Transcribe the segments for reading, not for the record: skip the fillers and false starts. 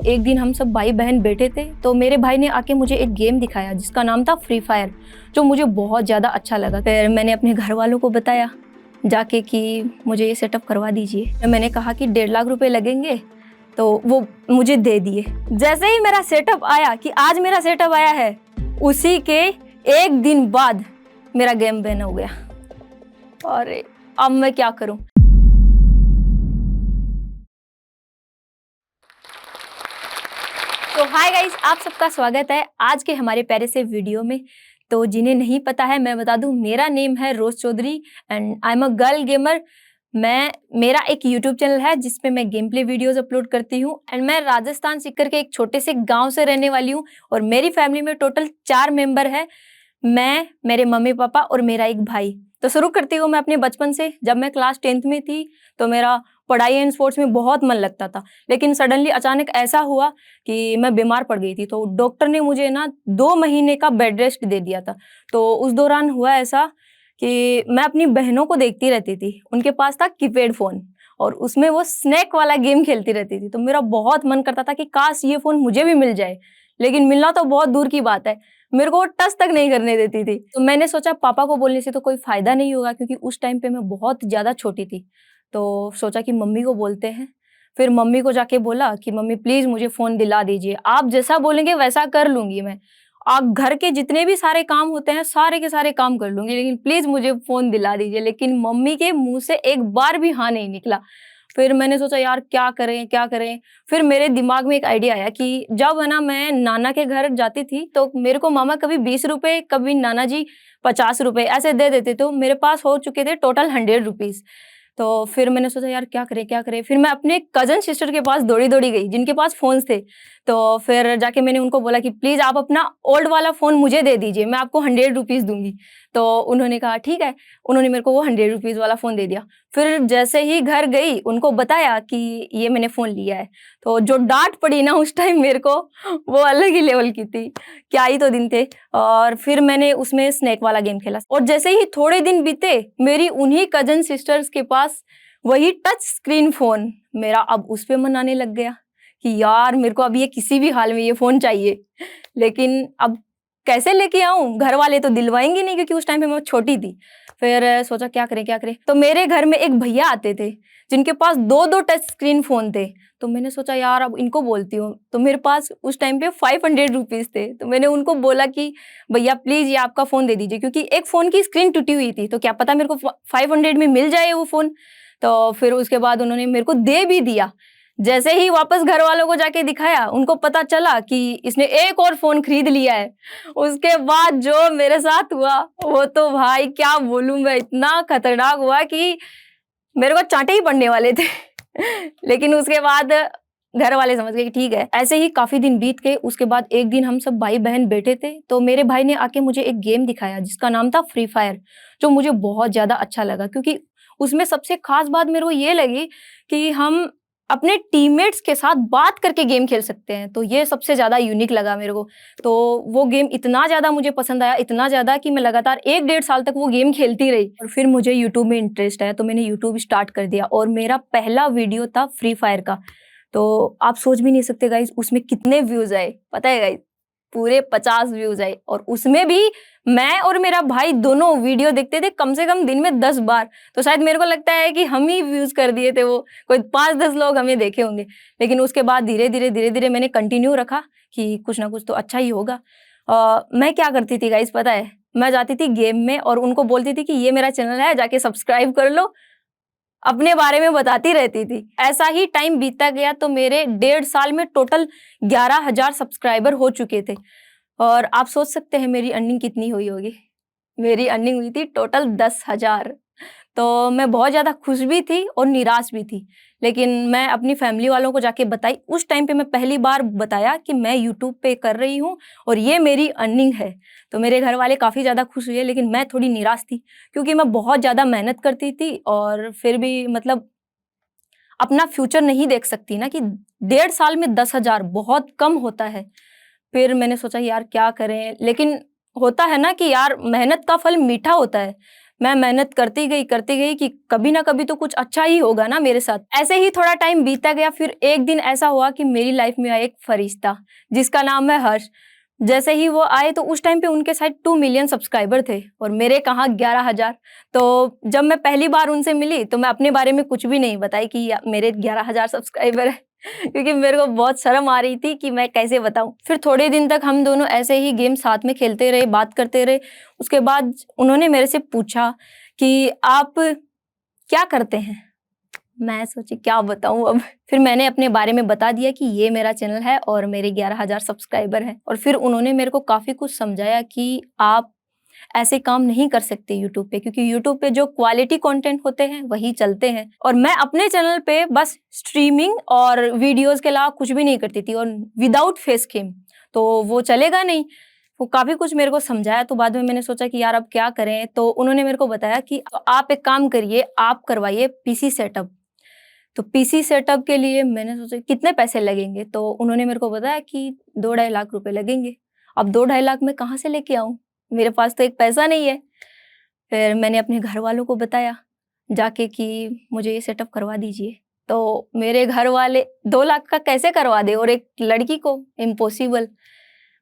एक दिन हम सब भाई बहन बैठे थे तो मेरे भाई ने आके मुझे एक गेम दिखाया जिसका नाम था फ्री फायर, जो मुझे बहुत ज़्यादा अच्छा लगा। फिर मैंने अपने घर वालों को बताया जाके कि मुझे ये सेटअप करवा दीजिए। मैंने कहा कि 1.5 लाख रुपए लगेंगे, तो वो मुझे दे दिए। जैसे ही मेरा सेटअप आया कि आज मेरा सेटअप आया है, उसी के एक दिन बाद मेरा गेम बैन हो गया। और अब मैं क्या करूं? तो हाय गाइस, आप सबका स्वागत है आज के हमारे प्यारे से वीडियो में। तो जिन्हें नहीं पता है मैं बता दूं, मेरा नेम है Rose Chaudhary and I am a girl gamer. मेरा एक यूट्यूब चैनल है जिसपे मैं गेम प्ले वीडियोज अपलोड करती हूँ एंड मैं राजस्थान सीकर के एक छोटे से गांव से रहने वाली हूँ और मेरी फैमिली में टोटल 4 मेंबर है। मैं, मेरे मम्मी पापा और मेरा एक भाई। तो शुरू करती हूँ मैं अपने बचपन से। जब मैं क्लास 10th में थी तो मेरा पढ़ाई एंड स्पोर्ट्स में बहुत मन लगता था, लेकिन सडनली अचानक ऐसा हुआ कि मैं बीमार पड़ गई थी। तो डॉक्टर ने मुझे ना 2 महीने का बेड रेस्ट दे दिया था। तो उस दौरान हुआ ऐसा कि मैं अपनी बहनों को देखती रहती थी। उनके पास था कीपैड फोन और उसमें वो स्नैक वाला गेम खेलती रहती थी। तो मेरा बहुत मन करता था कि काश ये फोन मुझे भी मिल जाए, लेकिन मिलना तो बहुत दूर की बात है, मेरे को टच तक नहीं करने देती थी। तो मैंने सोचा पापा को बोलने से तो कोई फायदा नहीं होगा, क्योंकि उस टाइम पे मैं बहुत ज्यादा छोटी थी। तो सोचा कि मम्मी को बोलते हैं। फिर मम्मी को जाके बोला कि मम्मी प्लीज मुझे फोन दिला दीजिए, आप जैसा बोलेंगे वैसा कर लूंगी मैं। आप घर के जितने भी सारे काम होते हैं सारे के सारे काम कर लूंगी, लेकिन प्लीज मुझे फोन दिला दीजिए। लेकिन मम्मी के मुंह से एक बार भी हाँ नहीं निकला। फिर मैंने सोचा यार क्या करें क्या करें। फिर मेरे दिमाग में एक आइडिया आया कि जब है ना मैं नाना के घर जाती थी तो मेरे को मामा कभी 20 रुपए, कभी नाना जी 50 रुपए ऐसे दे देते। तो मेरे पास हो चुके थे टोटल 100 रुपीज। तो फिर मैंने सोचा यार क्या करें क्या करें। फिर मैं अपने कजन सिस्टर के पास दौड़ी दौड़ी गई जिनके पास फोन्स थे। तो फिर जाके मैंने उनको बोला कि प्लीज आप अपना ओल्ड वाला फोन मुझे दे दीजिए, मैं आपको 100 रुपीज दूंगी। तो उन्होंने कहा ठीक है। उन्होंने मेरे को वो 100 रुपीज वाला फोन दे दिया। फिर जैसे ही घर गई उनको बताया कि ये मैंने फोन लिया है, तो जो डांट पड़ी ना उस टाइम मेरे को, वो अलग ही लेवल की थी। क्या ही तो दिन थे। और फिर मैंने उसमें स्नैक वाला गेम खेला और जैसे ही थोड़े दिन बीते मेरी उन्हीं कजन सिस्टर्स के पास वही टच स्क्रीन फोन, मेरा अब उस पे मन आने लग गया कि यार मेरे को अब ये किसी भी हाल में ये फोन चाहिए। लेकिन अब कैसे लेके आऊं, घर वाले तो दिलवाएंगे नहीं क्योंकि उस टाइम पे मैं छोटी थी। फिर सोचा क्या करें क्या करें। तो मेरे घर में एक भैया आते थे जिनके पास 2-2 टच स्क्रीन फोन थे। तो मैंने सोचा यार अब इनको बोलती हूँ। तो मेरे पास उस टाइम पे 500 रुपीज थे। तो मैंने उनको बोला कि भैया प्लीज ये आपका फोन दे दीजिए, क्योंकि एक फोन की स्क्रीन टूटी हुई थी तो क्या पता मेरे को 500 में मिल जाए वो फोन। तो फिर उसके बाद उन्होंने मेरे को दे भी दिया। जैसे ही वापस घर वालों को जाके दिखाया, उनको पता चला कि इसने एक और फोन खरीद लिया है। उसके बाद जो मेरे साथ हुआ वो तो भाई क्या बोलूं मैं, इतना खतरनाक हुआ कि मेरे को चांटे ही पड़ने वाले थे। लेकिन उसके बाद घर वाले समझ गए कि ठीक है। ऐसे ही काफी दिन बीत गए। उसके बाद एक दिन हम सब भाई बहन बैठे थे तो मेरे भाई ने आके मुझे एक गेम दिखाया जिसका नाम था फ्री फायर, जो मुझे बहुत ज्यादा अच्छा लगा, क्योंकि उसमें सबसे खास बात मेरे को ये लगी कि हम अपने टीममेट्स के साथ बात करके गेम खेल सकते हैं। तो ये सबसे ज्यादा यूनिक लगा मेरे को। तो वो गेम इतना ज्यादा मुझे पसंद आया, इतना ज्यादा कि मैं लगातार 1-1.5 साल तक वो गेम खेलती रही। और फिर मुझे यूट्यूब में इंटरेस्ट आया तो मैंने यूट्यूब स्टार्ट कर दिया और मेरा पहला वीडियो था फ्री फायर का। तो आप सोच भी नहीं सकते गाइस उसमें कितने व्यूज आए। पता है गाइस, पूरे 50 व्यूज आए। और उसमें भी मैं और मेरा भाई दोनों वीडियो देखते थे कम से कम दिन में 10 बार। तो शायद मेरे को लगता है कि हम ही व्यूज कर दिए थे, वो कोई 5-10 लोग हमें देखे होंगे। लेकिन उसके बाद धीरे धीरे मैंने कंटिन्यू रखा कि कुछ ना कुछ तो अच्छा ही होगा। मैं क्या करती थी गाइस पता है, मैं जाती थी गेम में और उनको बोलती थी कि ये मेरा चैनल है, जाके सब्सक्राइब कर लो। अपने बारे में बताती रहती थी। ऐसा ही टाइम बीतता गया तो मेरे 1.5 साल में टोटल 11,000 सब्सक्राइबर हो चुके थे। और आप सोच सकते हैं मेरी अर्निंग कितनी हुई होगी। मेरी अर्निंग हुई थी टोटल 10,000। तो मैं बहुत ज़्यादा खुश भी थी और निराश भी थी। लेकिन मैं अपनी फैमिली वालों को जाके बताई। उस टाइम पे मैं पहली बार बताया कि मैं यूट्यूब पे कर रही हूँ और ये मेरी अर्निंग है। तो मेरे घर वाले काफ़ी ज़्यादा खुश हुए, लेकिन मैं थोड़ी निराश थी क्योंकि मैं बहुत ज़्यादा मेहनत करती थी और फिर भी मतलब अपना फ्यूचर नहीं देख सकती ना कि 1.5 साल में 10,000 बहुत कम होता है। फिर मैंने सोचा यार क्या करें, लेकिन होता है ना कि यार मेहनत का फल मीठा होता है। मैं मेहनत करती गई कि कभी ना कभी तो कुछ अच्छा ही होगा ना मेरे साथ। ऐसे ही थोड़ा टाइम बीतता गया, फिर एक दिन ऐसा हुआ कि मेरी लाइफ में आया एक फरिश्ता जिसका नाम है हर्ष। जैसे ही वो आए तो उस टाइम पे उनके शायद 2 मिलियन सब्सक्राइबर थे और मेरे कहाँ 11,000। तो जब मैं पहली बार उनसे मिली तो मैं अपने बारे में कुछ भी नहीं बताई कि मेरे 11,000 सब्सक्राइबर है क्योंकि मेरे को बहुत शर्म आ रही थी कि मैं कैसे बताऊं। फिर थोड़े दिन तक हम दोनों ऐसे ही गेम साथ में खेलते रहे, बात करते रहे। उसके बाद उन्होंने मेरे से पूछा कि आप क्या करते हैं? मैं सोची क्या बताऊं अब। फिर मैंने अपने बारे में बता दिया कि ये मेरा चैनल है और मेरे 11,000 सब्सक्राइबर हैं। और फिर उन्होंने मेरे को काफ़ी कुछ समझाया कि आप ऐसे काम नहीं कर सकते यूट्यूब पे, क्योंकि यूट्यूब पे जो क्वालिटी कंटेंट होते हैं वही चलते हैं। और मैं अपने चैनल पे बस स्ट्रीमिंग और वीडियोस के अलावा कुछ भी नहीं करती थी और विदाउट फेस कैम, तो वो चलेगा नहीं। वो काफ़ी कुछ मेरे को समझाया। तो बाद में मैंने सोचा कि यार अब क्या करें, तो उन्होंने मेरे को बताया कि आप एक काम करिए, आप करवाइए पीसी सेटअप। तो पीसी सेटअप के लिए मैंने सोचा कितने पैसे लगेंगे, तो उन्होंने मेरे को बताया कि 2-2.5 लाख रुपए लगेंगे। अब 2-2.5 लाख मैं कहाँ से लेके आऊँ? मेरे पास तो एक पैसा नहीं है। फिर मैंने अपने घर वालों को बताया जाके कि मुझे ये सेटअप करवा दीजिए। तो मेरे घर वाले 2 लाख का कैसे करवा दे, और एक लड़की को, इम्पॉसिबल।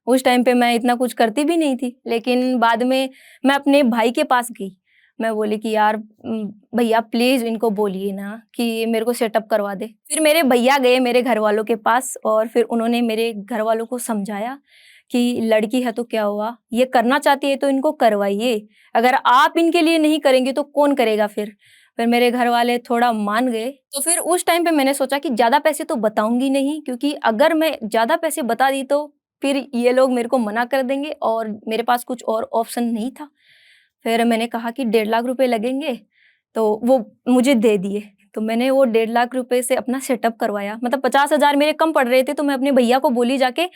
उस टाइम पे मैं इतना कुछ करती भी नहीं थी। लेकिन बाद में मैं अपने भाई के पास गई। मैं बोली कि यार भैया प्लीज़ इनको बोलिए ना कि मेरे को सेटअप करवा दे। फिर मेरे भैया गए मेरे घर वालों के पास और फिर उन्होंने मेरे घर वालों को समझाया कि लड़की है तो क्या हुआ, ये करना चाहती है तो इनको करवाइए। अगर आप इनके लिए नहीं करेंगे तो कौन करेगा फिर? फिर मेरे घर वाले थोड़ा मान गए। तो फिर उस टाइम पे मैंने सोचा कि ज़्यादा पैसे तो बताऊँगी नहीं, क्योंकि अगर मैं ज़्यादा पैसे बता दी तो फिर ये लोग मेरे को मना कर देंगे और मेरे पास कुछ और ऑप्शन नहीं था। फिर मैंने कहा कि 1.5 लाख रुपए लगेंगे, तो वो मुझे दे दिए। तो मैंने वो 1.5 लाख रुपए से अपना सेटअप करवाया। मतलब 50,000 मेरे कम पड़ रहे थे, तो मैं अपने भैया को बोली जाके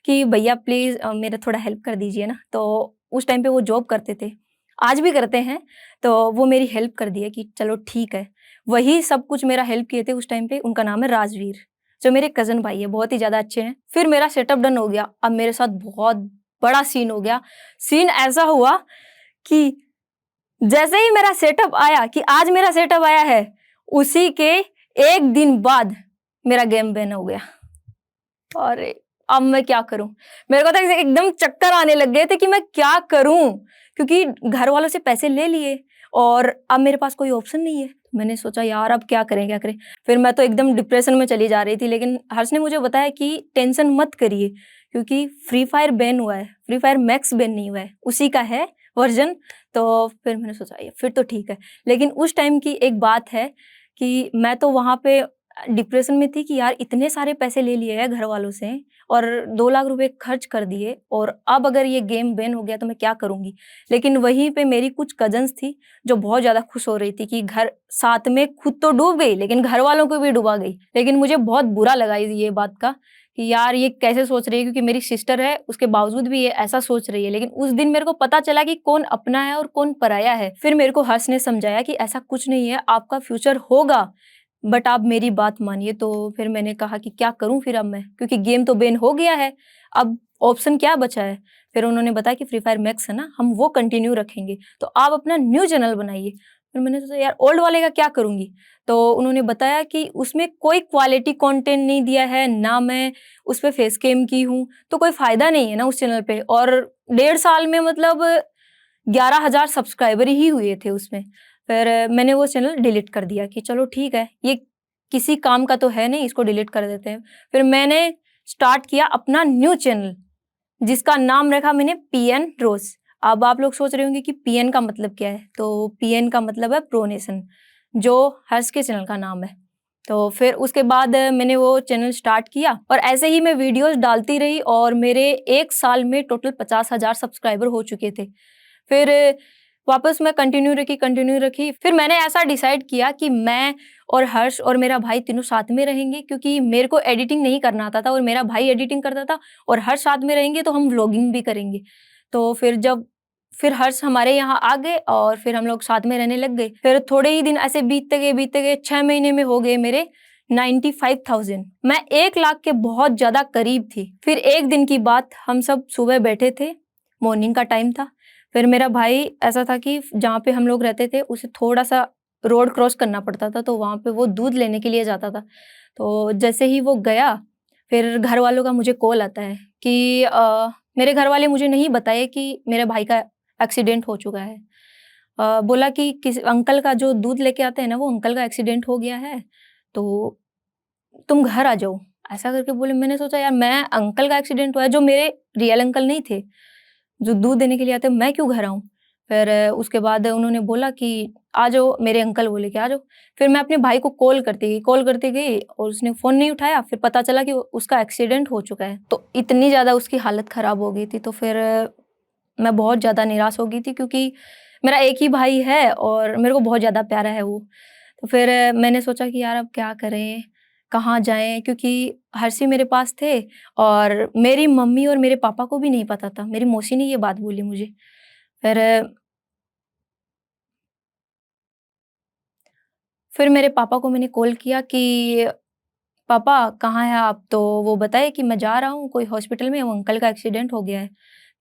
कि भैया प्लीज़ मेरा थोड़ा हेल्प कर दीजिए ना। तो उस टाइम पे वो जॉब करते थे, आज भी करते हैं। तो वो मेरी हेल्प कर दिए कि चलो ठीक है। वही सब कुछ मेरा हेल्प किए थे उस टाइम पे। उनका नाम है राजवीर, जो मेरे कज़न भाई है, बहुत ही ज़्यादा अच्छे हैं। फिर मेरा सेटअप डन हो गया। अब मेरे साथ बहुत बड़ा सीन हो गया। सीन ऐसा हुआ कि जैसे ही मेरा सेटअप आया कि आज मेरा सेटअप आया है, उसी के 1 दिन बाद मेरा गेम बैन हो गया। अरे! अब मैं क्या करूँ? मेरे को तो ऐसे एकदम चक्कर आने लग गए थे कि मैं क्या करूँ? क्योंकि घर वालों से पैसे ले लिए और अब मेरे पास कोई ऑप्शन नहीं है। मैंने सोचा यार अब क्या करें, क्या करें? फिर मैं तो एकदम डिप्रेशन में चली जा रही थी, लेकिन हर्ष ने मुझे बताया कि टेंशन मत करिए, क्योंकि फ्री फायर बैन हुआ है, फ्री फायर मैक्स बैन नहीं हुआ है, उसी का है वर्ज़न। तो फिर मैंने सोचा ये फिर तो ठीक है। लेकिन उस टाइम की एक बात है कि मैं तो वहाँ पे डिप्रेशन में थी कि यार इतने सारे पैसे ले लिए हैं घर वालों से और 2 लाख रुपए खर्च कर दिए, और अब अगर ये गेम बैन हो गया तो मैं क्या करूँगी? लेकिन वहीं पे मेरी कुछ कज़न्स थी जो बहुत ज़्यादा खुश हो रही थी कि घर साथ में खुद तो डूब गई लेकिन घर वालों को भी डुबा गई। लेकिन मुझे बहुत बुरा लगा ये बात का कि यार ये कैसे सोच रही है, क्योंकि मेरी सिस्टर है, उसके बावजूद भी ये ऐसा सोच रही है। लेकिन उस दिन मेरे को पता चला कि कौन अपना है और कौन पराया है। फिर मेरे को हर्ष ने समझाया कि ऐसा कुछ नहीं है, आपका फ्यूचर होगा, बट आप मेरी बात मानिए। तो फिर मैंने कहा कि क्या करूँ फिर अब मैं, क्योंकि गेम तो बैन हो गया है, अब ऑप्शन क्या बचा है? फिर उन्होंने बताया कि फ्री फायर मैक्स है ना, हम वो कंटिन्यू रखेंगे, तो आप अपना न्यू चैनल बनाइए। फिर मैंने सोचा यार ओल्ड वाले का क्या करूँगी? तो उन्होंने बताया कि उसमें कोई क्वालिटी कंटेंट नहीं दिया है, ना मैं उस पे फेस कैम की हूँ, तो कोई फ़ायदा नहीं है ना उस चैनल पे। और 1.5 साल में मतलब 11,000 सब्सक्राइबर ही हुए थे उसमें। फिर मैंने वो चैनल डिलीट कर दिया कि चलो ठीक है, ये किसी काम का तो है नहीं, इसको डिलीट कर देते हैं। फिर मैंने स्टार्ट किया अपना न्यू चैनल, जिसका नाम रखा मैंने पीएन रोज़। अब आप लोग सोच रहे होंगे कि पीएन का मतलब क्या है? तो पीएन का मतलब है प्रोनेशन, जो हर्ष के चैनल का नाम है। तो फिर उसके बाद मैंने वो चैनल स्टार्ट किया और ऐसे ही मैं वीडियोज़ डालती रही और मेरे 1 साल में टोटल 50,000 सब्सक्राइबर हो चुके थे। फिर वापस मैं कंटिन्यू रखी। फिर मैंने ऐसा डिसाइड किया कि मैं और हर्ष और मेरा भाई तीनों साथ में रहेंगे, क्योंकि मेरे को एडिटिंग नहीं करना आता था और मेरा भाई एडिटिंग करता था, और हर्ष साथ में रहेंगे तो हम व्लॉगिंग भी करेंगे। तो फिर हर्ष हमारे यहाँ आ गए और फिर हम लोग साथ में रहने लग गए। फिर थोड़े ही दिन ऐसे बीतते गए 6 महीने में हो गए मेरे 95,000। मैं 1 लाख के बहुत ज़्यादा करीब थी। फिर एक दिन की बात, हम सब सुबह बैठे थे, मॉर्निंग का टाइम था। फिर मेरा भाई ऐसा था कि जहाँ पे हम लोग रहते थे उसे थोड़ा-सा रोड क्रॉस करना पड़ता था, तो वहाँ पे वो दूध लेने के लिए जाता था। तो जैसे ही वो गया, फिर घर वालों का मुझे कॉल आता है कि मेरे घर वाले मुझे नहीं बताए कि मेरे भाई का एक्सीडेंट हो चुका है। बोला कि किस अंकल का जो दूध लेके आते हैं ना, वो अंकल का एक्सीडेंट हो गया है, तो तुम घर आ जाओ, ऐसा करके बोले। मैंने सोचा यार मैं अंकल का एक्सीडेंट हुआ है, जो मेरे रियल अंकल नहीं थे, जो दूध देने के लिए आते, मैं क्यों घर आऊँ? फिर उसके बाद उन्होंने बोला कि आ जाओ, मेरे अंकल बोले कि आ जाओ। फिर मैं अपने भाई को कॉल करती गई और उसने फ़ोन नहीं उठाया, फिर पता चला कि उसका एक्सीडेंट हो चुका है। तो इतनी ज़्यादा उसकी हालत ख़राब हो गई थी, तो फिर मैं बहुत ज़्यादा निराश हो गई थी, क्योंकि मेरा एक ही भाई है और मेरे को बहुत ज़्यादा प्यारा है वो। तो फिर मैंने सोचा कि यार अब क्या करें, कहाँ जाएँ? क्योंकि हर्षी मेरे पास थे और मेरी मम्मी और मेरे पापा को भी नहीं पता था। मेरी मौसी ने ये बात बोली मुझे। फिर फिर मेरे पापा को मैंने कॉल किया कि पापा कहाँ हैं आप? तो वो बताए कि मैं जा रहा हूँ कोई हॉस्पिटल में, वो अंकल का एक्सीडेंट हो गया है।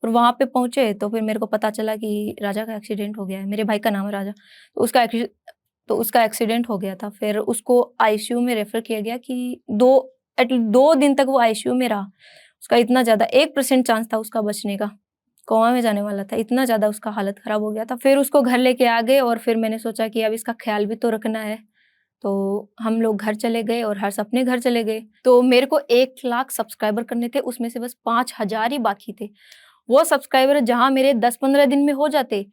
फिर वहाँ पे पहुँचे तो फिर मेरे को पता चला कि राजा का एक्सीडेंट हो गया है। मेरे भाई का नाम है राजा। तो उसका एक्सीडेंट हो गया था। फिर उसको आईसीयू में रेफ़र किया गया कि 2 दिन तक वो आईसीयू में रहा। उसका इतना ज़्यादा 1% चांस था उसका बचने का। कोमा में जाने वाला था, इतना ज़्यादा उसका हालत ख़राब हो गया था। फिर उसको घर लेके आ गए और फिर मैंने सोचा कि अब इसका ख़्याल भी तो रखना है। तो हम लोग घर चले गए और हर्ष अपने घर चले गए। तो मेरे को 1 लाख सब्सक्राइबर करने थे, उसमें से बस 5,000 ही बाकी थे। वो सब्सक्राइबर जहाँ मेरे 10-15 दिन में हो जाते,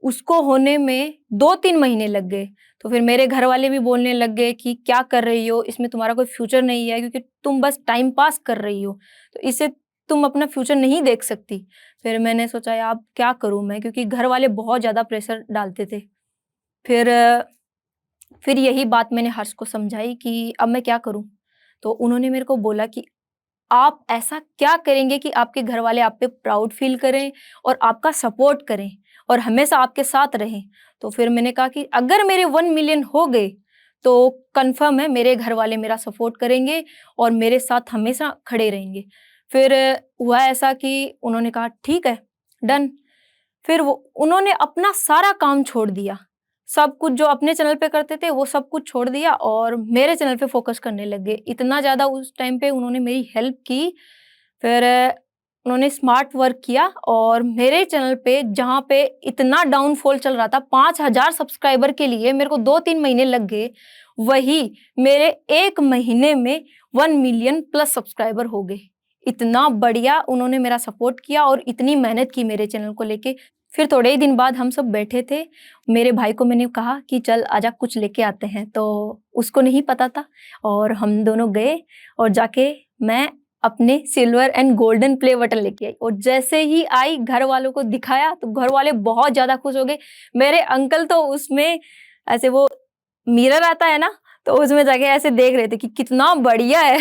उसको होने में 2-3 महीने लग गए। तो फिर मेरे घर वाले भी बोलने लग गए कि क्या कर रही हो? इसमें तुम्हारा कोई फ्यूचर नहीं है, क्योंकि तुम बस टाइम पास कर रही हो। तो इससे तुम अपना फ्यूचर नहीं देख सकती। फिर मैंने सोचा यार अब क्या करूँ मैं? क्योंकि घर वाले बहुत ज़्यादा प्रेशर डालते थे। फिर फिर यही बात मैंने हर्ष को समझाई कि अब मैं क्या करूँ? तो उन्होंने मेरे को बोला कि आप ऐसा क्या करेंगे कि आपके घर वाले आप पे प्राउड फ़ील करें और आपका सपोर्ट करें और हमेशा आपके साथ रहें। तो फिर मैंने कहा कि अगर मेरे 1 मिलियन हो गए, तो कन्फर्म है मेरे घर वाले मेरा सपोर्ट करेंगे और मेरे साथ हमेशा खड़े रहेंगे। फिर हुआ ऐसा कि उन्होंने कहा ठीक है, डन। फिर उन्होंने अपना सारा काम छोड़ दिया। सब कुछ जो अपने चैनल पे करते थे, वो सब कुछ छोड़ दिया और मेरे चैनल पे फ़ोकस करने लग गए। इतना ज़्यादा उस टाइम पे उन्होंने मेरी हेल्प की। फिर उन्होंने स्मार्ट वर्क किया और मेरे चैनल पे जहाँ पे इतना डाउनफॉल चल रहा था, 5,000 सब्सक्राइबर के लिए मेरे को 2-3 महीने लग गए, वही मेरे 1 महीने में 1 मिलियन प्लस सब्सक्राइबर हो गए। इतना बढ़िया उन्होंने मेरा सपोर्ट किया और इतनी मेहनत की मेरे चैनल को लेके। फिर थोड़े ही दिन बाद हम सब बैठे थे, मेरे भाई को मैंने कहा कि चल आजा कुछ लेके आते हैं, तो उसको नहीं पता था और हम दोनों गए और जाके मैं अपने silver and golden play button लेके आई और जैसे ही आई घर वालों को दिखाया तो घर वाले बहुत ज़्यादा खुश हो गए। मेरे अंकल तो उसमें ऐसे वो मिरर आता है ना, तो उसमें जाके ऐसे देख रहे थे कि कितना बढ़िया है।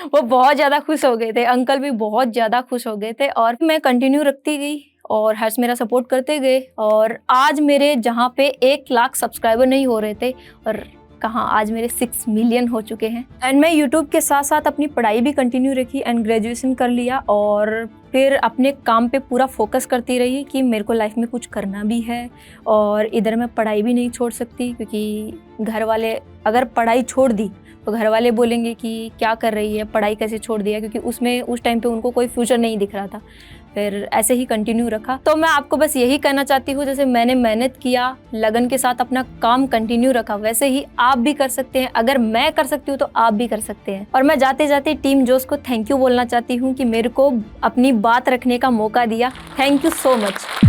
वो बहुत ज़्यादा खुश हो गए थे, अंकल भी बहुत ज़्यादा खुश हो गए थे और मैं कंटिन्यू रखती गई और हर्ष मेरा सपोर्ट करते गए और आज मेरे जहाँ पे 1 लाख सब्सक्राइबर नहीं हो रहे थे और कहाँ आज मेरे 6 मिलियन हो चुके हैं। एंड मैं यूट्यूब के साथ साथ अपनी पढ़ाई भी कंटिन्यू रखी एंड ग्रेजुएशन कर लिया और फिर अपने काम पे पूरा फोकस करती रही कि मेरे को लाइफ में कुछ करना भी है और इधर मैं पढ़ाई भी नहीं छोड़ सकती, क्योंकि घर वाले अगर पढ़ाई छोड़ दी तो घर वाले बोलेंगे कि क्या कर रही है, पढ़ाई कैसे छोड़ दिया, क्योंकि उसमें उस टाइम पे उनको कोई फ्यूचर नहीं दिख रहा था। फिर ऐसे ही कंटिन्यू रखा। तो मैं आपको बस यही कहना चाहती हूँ, जैसे मैंने मेहनत किया, लगन के साथ अपना काम कंटिन्यू रखा, वैसे ही आप भी कर सकते हैं। अगर मैं कर सकती हूँ तो आप भी कर सकते हैं। और मैं जाते जाते टीम जोश को थैंक यू बोलना चाहती हूँ कि मेरे को अपनी बात रखने का मौका दिया। Thank you so much.